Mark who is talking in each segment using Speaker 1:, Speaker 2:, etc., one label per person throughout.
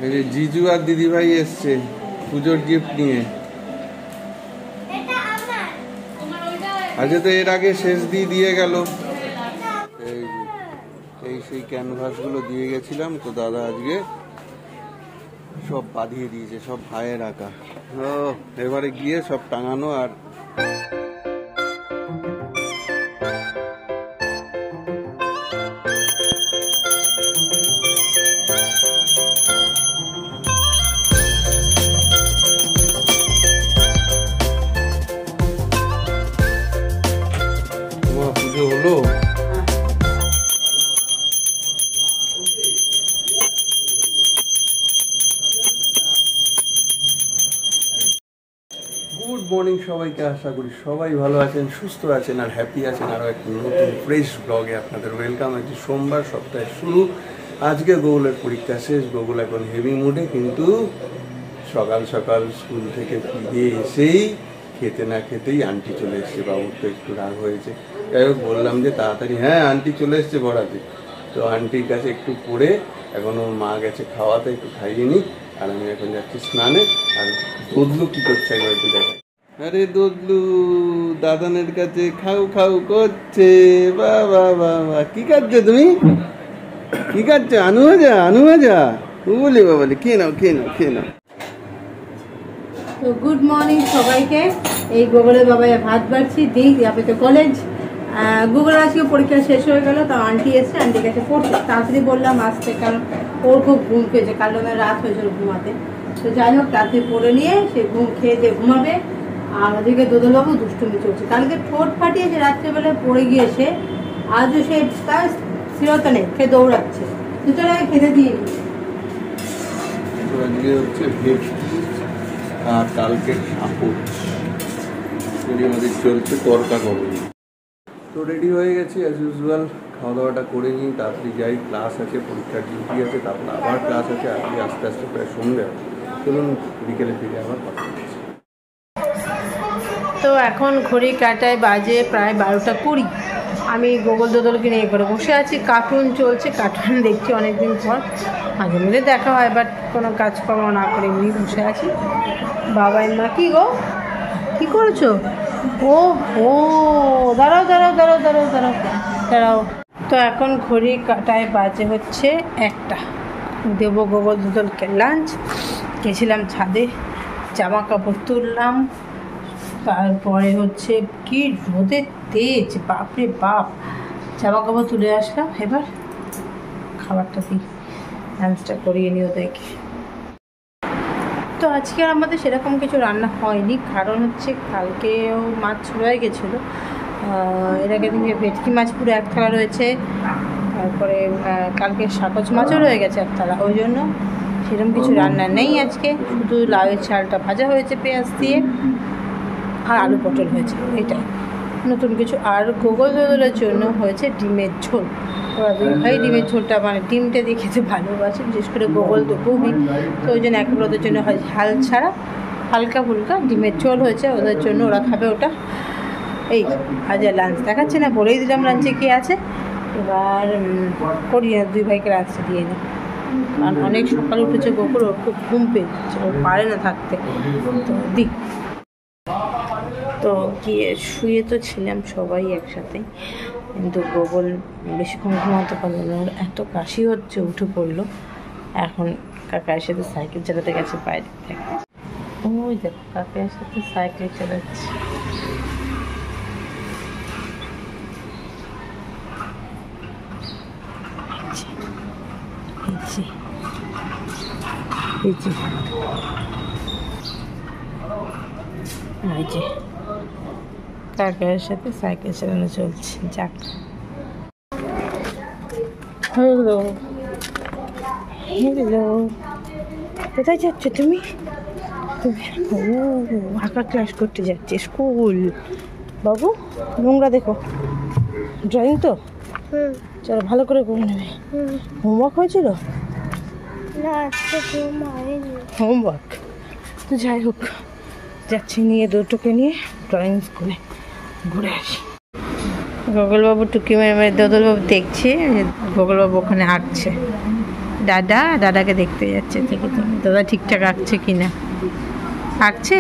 Speaker 1: এই যে জিজু আর দিদিভাই এসছে পুজোর গিফট নিয়ে। আজকে তো এর আগে শেষ দিয়ে গেল। এই সেই ক্যানভাসগুলো দিয়ে গেছিলাম, তো দাদা আজকে সব বাঁধিয়ে দিয়েছে, সব ভাইয়ের আঁকা। এবারে গিয়ে সব টাঙানো। আর পুজো হলো। গুড মর্নিং সবাইকে, আশা করি সবাই ভালো আছেন, সুস্থ আছেন আর হ্যাপি আছেন। আরও একটা নতুন ফ্রেশ ব্লগে আপনাদের ওয়েলকাম। আজকে সোমবার, সপ্তাহের শুরু। আজকে গোগুলের পরীক্ষা শেষ। গোগুল এখন হেভি মুডে, কিন্তু সকাল সকাল স্কুল থেকে ফিরে এসেই খেতে না খেতেই আন্টি চলে এসছে। বাবুর তো একটু রাগ হয়েছে। যাই হোক, বললাম যে তাড়াতাড়ি হ্যাঁ আন্টি চলে এসছে পড়াতে। তো আন্টির কাছে একটু পড়ে এখন ওর মা গেছে খাওয়াতে, একটু খাইয়ে নিই। আর আমি এখন যাচ্ছি স্নানে। আর দোদলু কি করছে একবার একটু দেখে। আরে দোদলু দাদানের কাছে খাও খাও করছে। বাবা বাবা, কি খাচ্ছে তুমি? কি খাচ্ছে? আনু ভাজা। বলি বাবা, খেয়ে নাও খেয়ে নাও খেয়ে নাও।
Speaker 2: তো গুড মর্নিং সবাইকে। এই গোগলের বাবাই ভাত বাড়ছি দিই যাবে তো কলেজ। গুগলের আজকে পরীক্ষা শেষ হয়ে গেল, তো আন্টি এসে আন্টির কাছে পড়ছে। তাড়াতাড়ি বললাম আসতে, কারণ ওর খুব ঘুম পেয়েছে, কাল রাত হয়েছিল ঘুমাতে। তো যাই হোক, তাড়াতাড়ি পড়ে নিয়ে সে ঘুম খেয়ে যে ঘুমাবে। আর ওদিকে দোদলবাবু দুষ্টুমি চলছে। কালকে ঠোঁট ফাটিয়েছে রাত্রেবেলায় পড়ে গিয়েছে, আজও সে তার স্থিরতা নেই, সে দৌড়াচ্ছে। দুটোর আগে খেতে দিয়ে
Speaker 1: আর কালকে সাপোর্ট আমাদের চলছে তরকা করবো। তো রেডি হয়ে গেছি অ্যাজ ইউজুয়াল। খাওয়া দাওয়াটা করে নিই, তাড়াতাড়ি যাই। ক্লাস আছে, পরীক্ষার ডিউটি আছে, তারপর আবার ক্লাস আছে। আজকে আস্তে আস্তে প্রায় সন্ধ্যে হবে। চলুন বিকেলে ফিরে আবার কথা বলছি।
Speaker 2: তো এখন ঘড়ি কাটায় বাজে প্রায় 12টা 20। আমি গোগল দোদলকে নিয়ে করে বসে আছি। কার্টুন চলছে, কার্টুন দেখছি অনেকদিন পর। মাঝে মধ্যে দেখা হয়, বাট কোনো কাজকর্ম না করে এমনি বসে আছি। বাবাই মা কি গো, কী করেছো? ও দাঁড়াও দাঁড়াও দাঁড়াও দাঁড়াও দাঁড়াও দাঁড়াও। তো এখন ঘড়ি কাটায় বাজে হচ্ছে 1টা। দেবো গোগল দোদলকে লাঞ্চ। গেছিলাম ছাদে, জামা কাপড় তুললাম। তারপরে হচ্ছে কি রোদের তেজ, বাপরে বাপ। জামা কাপড় তুলে আসলাম, এবার খাবারটা দিই, লাঞ্চটা করিয়ে নিই ওদেরকে। তো আজকে আমাদের সেরকম কিছু রান্না হয়নি, কারণ হচ্ছে কালকেও মাছ রয়ে গেছিলো। এর আগের দিন ভেটকি মাছ পুরো 1 থালা রয়েছে। তারপরে কালকে সাকচ মাছও রয়ে গেছে 1 থালা। ওই জন্য সেরকম কিছু রান্না নেই আজকে। শুধু লাউয়ের চালটা ভাজা হয়েছে পেঁয়াজ দিয়ে, আর আলু পটল হয়েছে, এটাই, নতুন কিছু। আর গোগল দোদলের জন্য হয়েছে ডিমের ঝোল। ওরা দুই ভাই ডিমের ঝোলটা, মানে ডিমটা দিয়ে খেতে ভালোবাসে, বিশেষ করে গোগল তো খুবই। তো ওই জন্য একেবারে ওদের জন্য হয় ঝাল ছাড়া হালকা ফুলকা ডিমের ঝোল হয়েছে ওদের জন্য, ওরা খাবে ওটা। এই আজ লাঞ্চ দেখাচ্ছে না, বলেই দিলাম লাঞ্চে কী আছে। এবার করি দুই ভাইকে লাঞ্চে দিয়ে নিই, কারণ অনেক সকালে উঠেছে গোকুল, ওর খুব ঘুম পেয়েছে, ও পারে না থাকতে। তো দিই। তো গিয়ে শুয়ে তো ছিলাম সবাই একসাথে, কিন্তু গোগল বেশিক্ষণ ঘুমাতে পারলো না, ওর এত কাশি হচ্ছে, উঠে পড়লো। এখন কাকার সাথে সাইকেল চালাতে গেছে বাইরে থেকে। ওই দেখো কাকার সাথে সাইকেল চালাচ্ছে। কাকার সাথে সাইকেল চালানো চলছে। যাক, হ্যালো হ্যালো, কোথায় যাচ্ছ তুমি? ও আঁকা ক্লাস করতে যাচ্ছে, স্কুল। বাবু নোংরা দেখো, ড্রয়িং তো চলো ভালো করে করে নেবে। হোমওয়ার্ক হয়েছিল? হোমওয়ার্ক তো যাই হোক, যাচ্ছি নিয়ে দুটোকে নিয়ে ড্রয়িং স্কুলে ঘুরে আসি। গোগলবাবু টুকি মেরে মেরে দোদলবাবু দেখছে, গোগলবাবু ওখানে আঁকছে। দাদাকে দেখতে যাচ্ছে থেকে দাদা ঠিকঠাক আঁকছে কিনা, আঁকছে।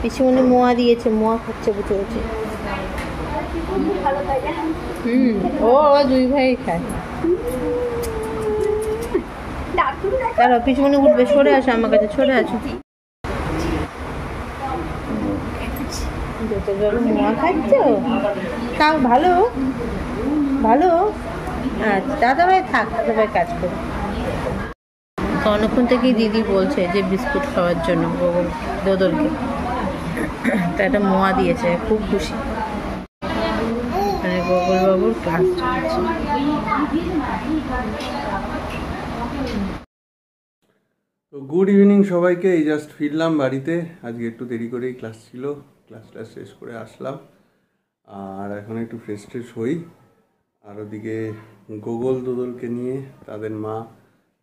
Speaker 2: পিছনে মোয়া দিয়েছে, মোয়া খাচ্ছে বুঝে বলছে। ও দুই ভাই খায়। তারা পিছনে উঠবে, সরে আসো আমার কাছে, সরে আসো। মোয়া খাচ্ছ, তাও ভালো ভালো। আচ্ছা দাদা ভাই থাক, দাদা ভাই কাজ করো। অনেকক্ষণ থেকেই দিদি বলছে যে বিস্কুট খাওয়ার জন্য দোদলকে, তা একটা মোয়া দিয়েছে, খুব খুশি। মানে গোগল বাবুর ক্লাস চলছে।
Speaker 1: তো গুড ইভিনিং সবাইকে। এই জাস্ট ফিরলাম বাড়িতে, আজকে একটু দেরি করেই ক্লাস ছিল, ক্লাসটা শেষ করে আসলাম। আর এখন একটু ফ্রেশ ট্রেশ হই। আর ওদিকে গোগল দোদলকে নিয়ে তাদের মা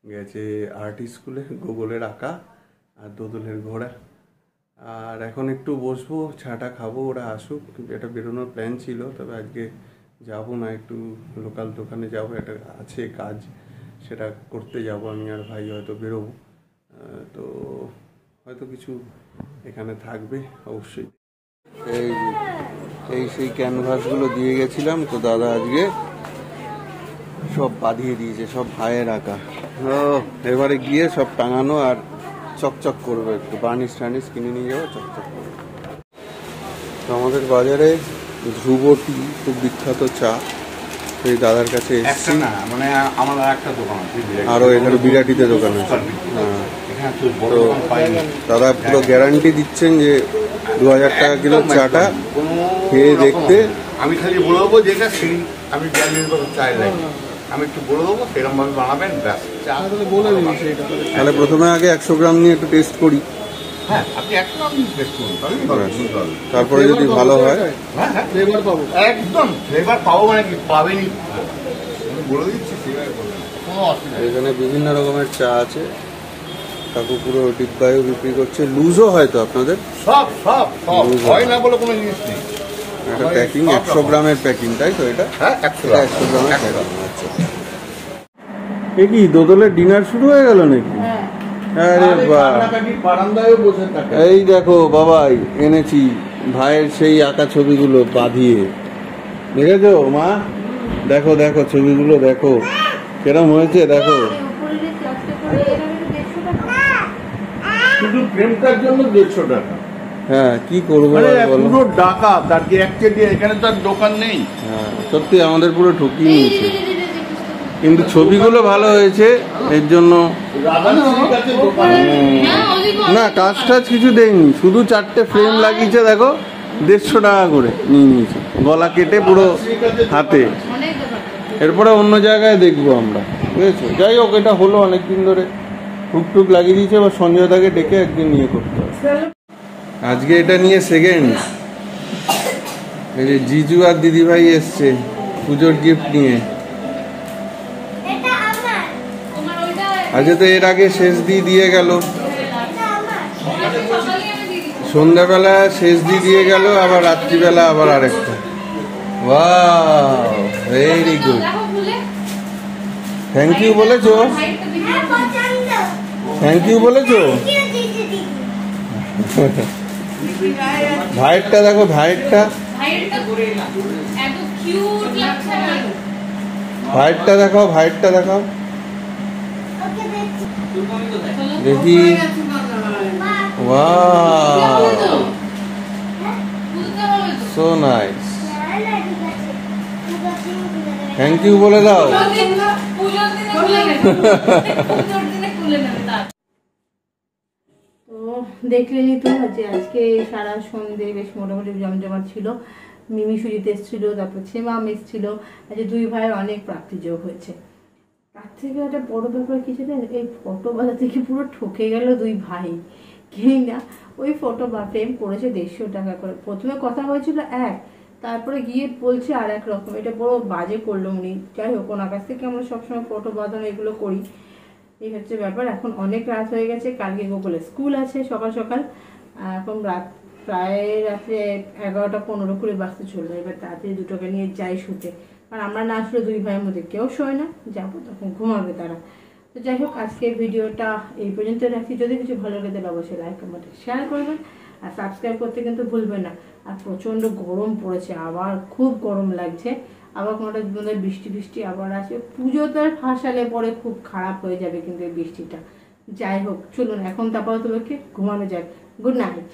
Speaker 1: গেছে আর্ট স্কুলে, গোগলের আঁকা আর দোদলের ঘোড়া। আর এখন একটু বসবো, চাটা খাবো, ওরা আসুক। একটা বেরোনোর প্ল্যান ছিল, তবে আজকে যাবো না, একটু লোকাল দোকানে যাবো, একটা আছে কাজ, সেটা করতে যাব। আমি আর ভাই হয়তো বেরোবো, তো হয়তো কিছু এখানে থাকবে অবশ্যই। এই সেই ক্যানভাসগুলো দিয়ে গেছিলাম, তো দাদা আজকে সব বাঁধিয়ে দিয়েছে, সব ভাইয়ের আঁকা। এবারে গিয়ে সব টাঙানো আর চকচক করবে, একটু বার্নিশ টার্নিশ কিনে নিয়ে যাবো, চকচক করবে। তো আমাদের বাজারে ধ্রুব টি খুব বিখ্যাত চা, এই দাদার কাছে এসেছি।
Speaker 3: মানে আমার একটা দোকান আছে,
Speaker 1: আরও এখানে বিরাটিতে দোকান আছে। হ্যাঁ, তো দাদা পুরো গ্যারান্টি দিচ্ছেন যে 2000 টাকা কিলো চাটা খেয়ে দেখতে।
Speaker 3: আমি খালি বলে দেবো যেটা সেই আমি চাই লাগবে, আমি একটু বলে দেবো সেরকম ভাবে বানাবেন, ব্যাস।
Speaker 1: বলে দিন সেটা। তাহলে প্রথমে আগে 100 গ্রাম নিয়ে একটু টেস্ট করি।
Speaker 3: হ্যাঁ, আপনি একদম টেস্ট করুন,
Speaker 1: তারপরে যদি ভালো হয়
Speaker 3: ফ্লেভার পাবো, একদম ফ্লেভার পাবো, মানে কি পাবেনই, আমি বলে দিচ্ছি। কোনো অসুবিধা নেই।
Speaker 1: এখানে বিভিন্ন রকমের চা আছে, কাকু পুরো ডিব্বায়ও বিক্রি করছে। লুজও হয় তো আপনাদের?
Speaker 3: সব সব সব হয় না বলে কোনো জিনিস নেই।
Speaker 1: এটা প্যাকিং 100 গ্রামের প্যাকিং, তাই তো? এটা
Speaker 3: হ্যাঁ 100 গ্রামের প্যাকিং। আচ্ছা,
Speaker 1: এ কি দোদলের ডিনার শুরু হয়ে গেল নাকি? আরে বাহ,
Speaker 3: বারান্দায় বসে থাকে।
Speaker 1: এই দেখো বাবাই এনেছি ভাইয়ের সেই আঁকা ছবিগুলো বাঁধিয়ে। দেখেছো মা? দেখো দেখো ছবিগুলো দেখো কেরম হয়েছে, দেখো।
Speaker 3: শুধু ফ্রেমটার জন্য 150 টাকা।
Speaker 1: হ্যাঁ, কি করবো
Speaker 3: পুরো ডাকাত আর কি, অ্যাকচুয়ালি এখানে তো আর দোকান নেই।
Speaker 1: হ্যাঁ, সত্যি আমাদের পুরো ঠকিয়ে নিয়েছে, কিন্তু ছবিগুলো ভালো হয়েছে এর জন্য। না, কাজ টাজ কিছু দেয়নি, শুধু 4টে ফ্রেম লাগিয়েছে, দেখো 150 টাকা করে নিয়ে নিয়েছে, গলা কেটে পুরো হাতে। এরপরে অন্য জায়গায় দেখবো আমরা, বুঝেছো? যাই হোক, এটা হলো অনেকদিন ধরে, টুকটুক লাগিয়ে দিয়েছে। এবার সঞ্জয় দাকে ডেকে একদিন নিয়ে করতে হবে। আজকে এটা নিয়ে সেকেন্ড। এই যে জিজু আর দিদিভাই এসছে পুজোর গিফট নিয়ে। আজকে তো এর আগে শেষ দিয়ে গেল, সন্ধ্যাবেলা শেষ দিয়ে গেল, আবার রাত্রিবেলা আবার আরেকটা। Wow, very good. Thank you বলেছো? থ্যাংক ইউ বলেছো? ভাইয়েরটা দেখো, ভাইয়েরটা ভাইয়েরটা দেখাও, ভাইয়েরটা দেখাও দেখি। Wow, so nice. Thank you বলে দাও।
Speaker 2: তো দেখলেনি তো যে আজকে সারা সন্ধে বেশ মোটামুটি জমজমাট ছিল। মিমি সুজিত এসেছিল, তারপর ছেমাম এসেছিল। আজকে দুই ভাইয়ের অনেক প্রাপ্তিযোগ হয়েছে। তার থেকে একটা বড় ব্যাপার কি ছিল, এই ফটো বাজার থেকে পুরো ঠকে গেল দুই ভাই। কি না, ওই ফটো বা ফ্রেম করেছে 150 টাকা করে। প্রথমে কথা হয়েছিল এক, তারপরে গিয়ে বলছে আর এক রকম। এটা বড় বাজে করলো উনি। যাই হোক, ওনার কাছ থেকে আমরা সবসময় ফটো বাঁধানো এগুলো করি, এই হচ্ছে ব্যাপার। এখন অনেক রাত হয়ে গেছে, কালকে গোকুলে স্কুল আছে সকাল সকাল। এখন রাত প্রায় রাত্রে 11টা 15 করে বাজতে চলবে। এবার তাড়াতাড়ি দুটোকে নিয়ে যাই শুতে, কারণ আমরা না আসলে দুই ভাইয়ের মধ্যে কেউ শোয় না, যাবো তখন ঘুমাবে তারা। তো যাই হোক, আজকে ভিডিওটা এই পর্যন্ত রাখছি। যদি কিছু ভালো লাগে তাহলে অবশ্যই লাইক কমেন্ট শেয়ার করবেন, আর সাবস্ক্রাইব করতে কিন্তু ভুলবেন না। আর প্রচণ্ড গরম পড়েছে, আবার খুব গরম লাগছে, আবার কোনোটা বৃষ্টি বৃষ্টি আবার আসে। পুজোতে ফাঁসালে পরে খুব খারাপ হয়ে যাবে কিন্তু এই বৃষ্টিটা। যাই হোক, চলুন এখন তারপর তোমাকে ঘুমানো যাক। Good night.